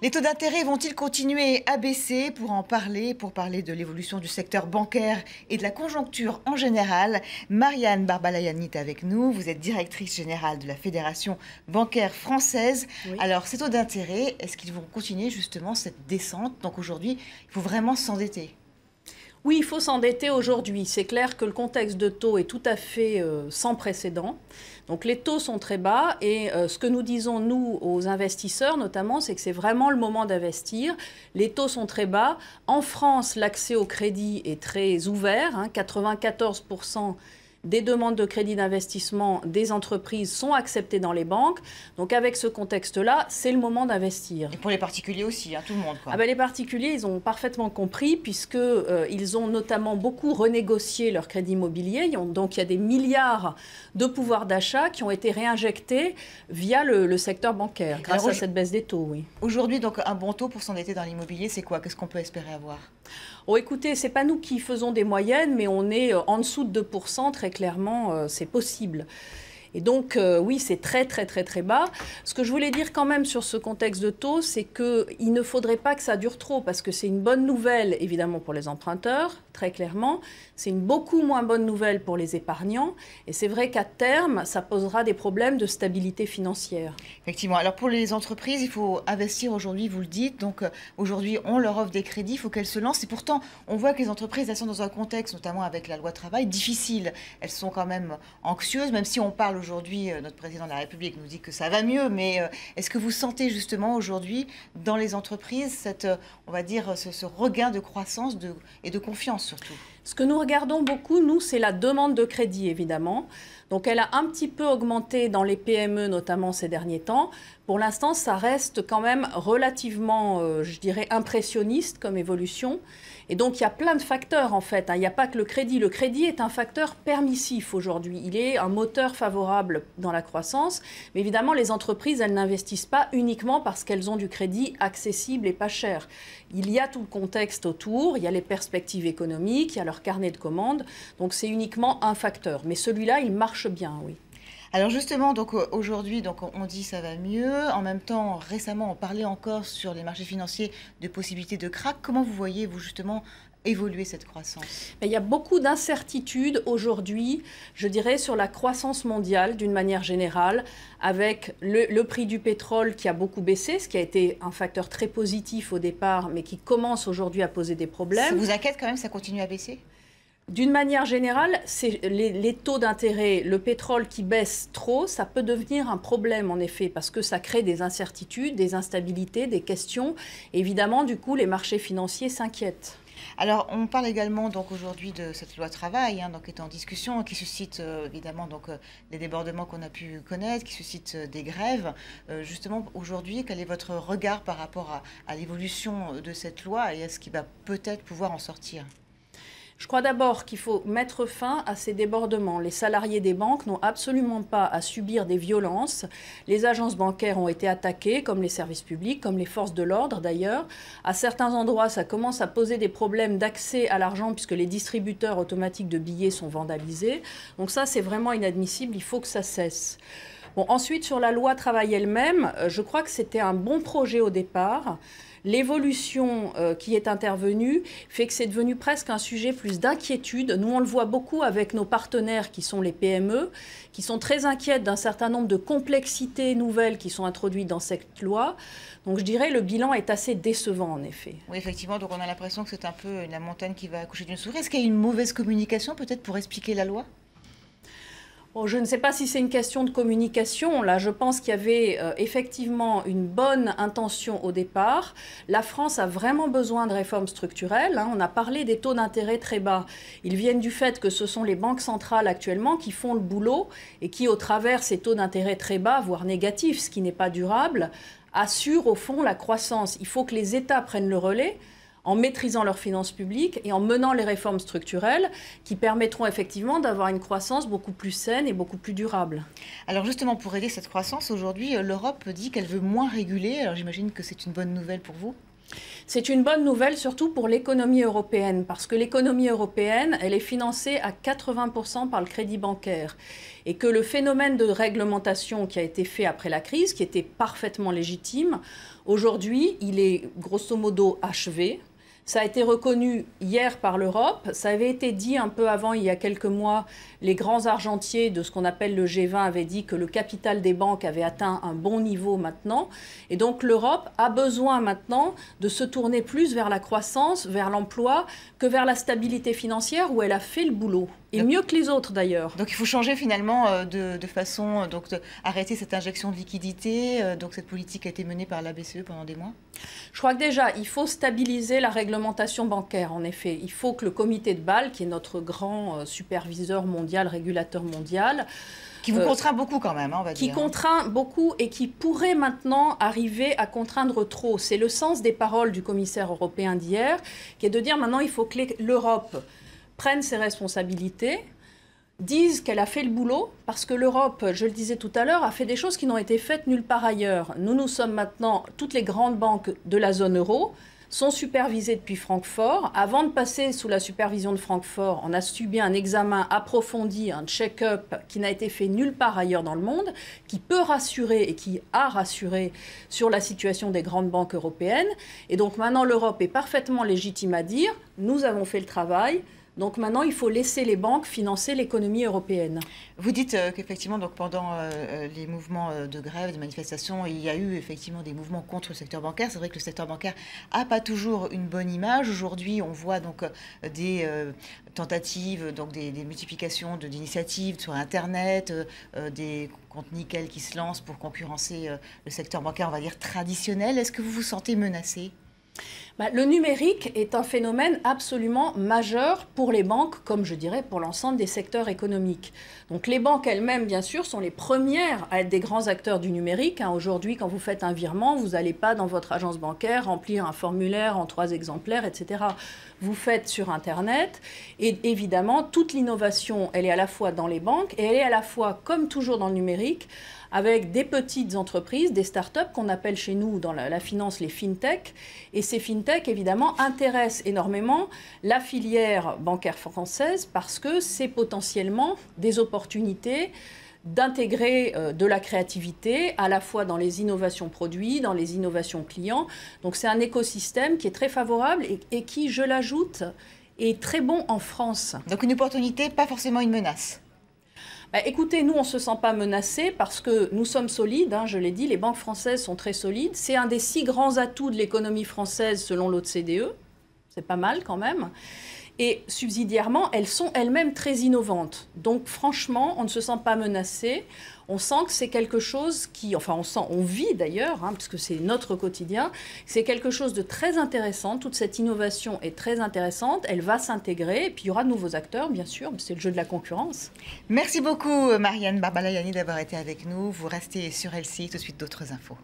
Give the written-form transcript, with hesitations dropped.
Les taux d'intérêt vont-ils continuer à baisser? Pour parler de l'évolution du secteur bancaire et de la conjoncture en général, Marianne Barbalayani est avec nous. Vous êtes directrice générale de la Fédération bancaire française. Oui. Alors, ces taux d'intérêt, est-ce qu'ils vont continuer justement cette descente? Donc aujourd'hui, il faut vraiment s'endetter. Oui, il faut s'endetter aujourd'hui. C'est clair que le contexte de taux est tout à fait sans précédent. Donc les taux sont très bas et ce que nous disons, nous, aux investisseurs notamment, c'est que c'est vraiment le moment d'investir. Les taux sont très bas. En France, l'accès au crédit est très ouvert. 94% des demandes de crédit d'investissement des entreprises sont acceptées dans les banques. Donc avec ce contexte-là, c'est le moment d'investir. Et pour les particuliers aussi, tout le monde, quoi. Les particuliers, ils ont parfaitement compris puisqu'ils ont notamment beaucoup renégocié leur crédit immobilier. Donc il y a des milliards de pouvoir d'achat qui ont été réinjectés via le secteur bancaire grâce à cette baisse des taux. Oui. Aujourd'hui, donc un bon taux pour s'endetter dans l'immobilier, c'est quoi? Qu'est-ce qu'on peut espérer avoir? Oh, écoutez, ce n'est pas nous qui faisons des moyennes, mais on est en dessous de 2%, très clairement, c'est possible. Et donc, oui, c'est très, très, très, très bas. Ce que je voulais dire quand même sur ce contexte de taux, c'est qu'il ne faudrait pas que ça dure trop, parce que c'est une bonne nouvelle, évidemment, pour les emprunteurs, très clairement. C'est une beaucoup moins bonne nouvelle pour les épargnants. Et c'est vrai qu'à terme, ça posera des problèmes de stabilité financière. Effectivement. Alors, pour les entreprises, il faut investir aujourd'hui, vous le dites. Donc, aujourd'hui, on leur offre des crédits, il faut qu'elles se lancent. Et pourtant, on voit que les entreprises, elles sont dans un contexte, notamment avec la loi travail, difficile. Elles sont quand même anxieuses, même si on parle aujourd'hui, notre président de la République nous dit que ça va mieux, mais est-ce que vous sentez justement aujourd'hui dans les entreprises on va dire, ce regain de croissance et de confiance surtout? Ce que nous regardons beaucoup, nous, c'est la demande de crédit, évidemment. Donc elle a un petit peu augmenté dans les PME, notamment ces derniers temps. Pour l'instant, ça reste quand même relativement, je dirais, impressionniste comme évolution. Et donc il y a plein de facteurs en fait. Il n'y a pas que le crédit. Le crédit est un facteur permissif aujourd'hui. Il est un moteur favorable dans la croissance. Mais évidemment, les entreprises, elles n'investissent pas uniquement parce qu'elles ont du crédit accessible et pas cher. Il y a tout le contexte autour, il y a les perspectives économiques, il y a leur carnet de commandes. Donc c'est uniquement un facteur. Mais celui-là, il marche bien, oui. Alors justement, donc aujourd'hui, on dit ça va mieux. En même temps, récemment, on parlait encore sur les marchés financiers de possibilités de krach. Comment vous voyez, vous, justement, évoluer cette croissance? Il y a beaucoup d'incertitudes aujourd'hui, je dirais, sur la croissance mondiale d'une manière générale, avec le prix du pétrole qui a beaucoup baissé, ce qui a été un facteur très positif au départ, mais qui commence aujourd'hui à poser des problèmes. Ça vous inquiète quand même, ça continue à baisser? D'une manière générale, c'est les taux d'intérêt, le pétrole qui baisse trop, ça peut devenir un problème en effet, parce que ça crée des incertitudes, des instabilités, des questions. Évidemment, du coup, les marchés financiers s'inquiètent. Alors, on parle également donc aujourd'hui de cette loi travail, qui est en discussion, qui suscite évidemment les débordements qu'on a pu connaître, qui suscite des grèves. Justement, aujourd'hui, quel est votre regard par rapport à l'évolution de cette loi et à ce qui va peut-être pouvoir en sortir? Je crois d'abord qu'il faut mettre fin à ces débordements. Les salariés des banques n'ont absolument pas à subir des violences. Les agences bancaires ont été attaquées, comme les services publics, comme les forces de l'ordre d'ailleurs. À certains endroits, ça commence à poser des problèmes d'accès à l'argent puisque les distributeurs automatiques de billets sont vandalisés. Donc ça, c'est vraiment inadmissible. Il faut que ça cesse. Bon, ensuite, sur la loi travail elle-même, je crois que c'était un bon projet au départ. L'évolution qui est intervenue fait que c'est devenu presque un sujet plus d'inquiétude. Nous, on le voit beaucoup avec nos partenaires qui sont les PME, qui sont très inquiètes d'un certain nombre de complexités nouvelles qui sont introduites dans cette loi. Donc je dirais le bilan est assez décevant en effet. Oui, effectivement, donc on a l'impression que c'est un peu la montagne qui va accoucher d'une souris. Est-ce qu'il y a une mauvaise communication peut-être pour expliquer la loi? Bon, je ne sais pas si c'est une question de communication. Là, je pense qu'il y avait effectivement une bonne intention au départ. La France a vraiment besoin de réformes structurelles. On a parlé des taux d'intérêt très bas. Ils viennent du fait que ce sont les banques centrales actuellement qui font le boulot et qui, au travers ces taux d'intérêt très bas, voire négatifs, ce qui n'est pas durable, assurent au fond la croissance. Il faut que les États prennent le relais en maîtrisant leurs finances publiques et en menant les réformes structurelles qui permettront effectivement d'avoir une croissance beaucoup plus saine et beaucoup plus durable. Alors justement, pour aider cette croissance, aujourd'hui, l'Europe dit qu'elle veut moins réguler. Alors j'imagine que c'est une bonne nouvelle pour vous? C'est une bonne nouvelle, surtout pour l'économie européenne, parce que l'économie européenne, elle est financée à 80% par le crédit bancaire. Et que le phénomène de réglementation qui a été fait après la crise, qui était parfaitement légitime, aujourd'hui, il est grosso modo achevé. Ça a été reconnu hier par l'Europe. Ça avait été dit un peu avant, il y a quelques mois. Les grands argentiers de ce qu'on appelle le G20 avaient dit que le capital des banques avait atteint un bon niveau maintenant. Et donc l'Europe a besoin maintenant de se tourner plus vers la croissance, vers l'emploi, que vers la stabilité financière où elle a fait le boulot. Et mieux que les autres d'ailleurs. Donc il faut changer finalement de façon, donc arrêter cette injection de liquidité. Donc cette politique a été menée par la BCE pendant des mois. Je crois que déjà, il faut stabiliser la réglementation bancaire, en effet. Il faut que le comité de Bâle, qui est notre grand superviseur mondial, régulateur mondial, qui vous contraint beaucoup quand même, on va dire. Qui contraint beaucoup et qui pourrait maintenant arriver à contraindre trop. C'est le sens des paroles du commissaire européen d'hier, qui est de dire maintenant il faut que l'Europe prenne ses responsabilités, disent qu'elle a fait le boulot, parce que l'Europe, je le disais tout à l'heure, a fait des choses qui n'ont été faites nulle part ailleurs. Nous sommes maintenant, toutes les grandes banques de la zone euro sont supervisées depuis Francfort. Avant de passer sous la supervision de Francfort, on a subi un examen approfondi, un check-up qui n'a été fait nulle part ailleurs dans le monde, qui peut rassurer et qui a rassuré sur la situation des grandes banques européennes. Et donc maintenant, l'Europe est parfaitement légitime à dire, nous avons fait le travail. Donc maintenant, il faut laisser les banques financer l'économie européenne. Vous dites qu'effectivement, donc pendant les mouvements de grève, de manifestation, il y a eu effectivement des mouvements contre le secteur bancaire. C'est vrai que le secteur bancaire n'a pas toujours une bonne image. Aujourd'hui, on voit donc des tentatives, donc des multiplications d'initiatives sur Internet, des comptes nickel qui se lancent pour concurrencer le secteur bancaire, on va dire traditionnel. Est-ce que vous vous sentez menacé ? Le numérique est un phénomène absolument majeur pour les banques, comme je dirais pour l'ensemble des secteurs économiques. Donc les banques elles-mêmes, bien sûr, sont les premières à être des grands acteurs du numérique. Aujourd'hui, quand vous faites un virement, vous n'allez pas dans votre agence bancaire remplir un formulaire en 3 exemplaires, etc. Vous faites sur Internet. Et évidemment, toute l'innovation, elle est à la fois dans les banques et elle est à la fois, comme toujours dans le numérique, avec des petites entreprises, des startups qu'on appelle chez nous dans la finance les fintech. Et ces fintech, évidemment, intéressent énormément la filière bancaire française parce que c'est potentiellement des opportunités d'intégrer de la créativité à la fois dans les innovations produits, dans les innovations clients. Donc c'est un écosystème qui est très favorable et qui, je l'ajoute, est très bon en France. Donc une opportunité, pas forcément une menace. Écoutez, nous, on ne se sent pas menacés parce que nous sommes solides, je l'ai dit, les banques françaises sont très solides. C'est un des 6 grands atouts de l'économie française selon l'OCDE. C'est pas mal quand même. Et subsidiairement, elles sont elles-mêmes très innovantes. Donc franchement, on ne se sent pas menacé. On sent que c'est quelque chose qui, enfin on vit d'ailleurs, parce que c'est notre quotidien, c'est quelque chose de très intéressant. Toute cette innovation est très intéressante, elle va s'intégrer, et puis il y aura de nouveaux acteurs, bien sûr, c'est le jeu de la concurrence. Merci beaucoup Marianne Barbalayani d'avoir été avec nous. Vous restez sur LCI, tout de suite d'autres infos.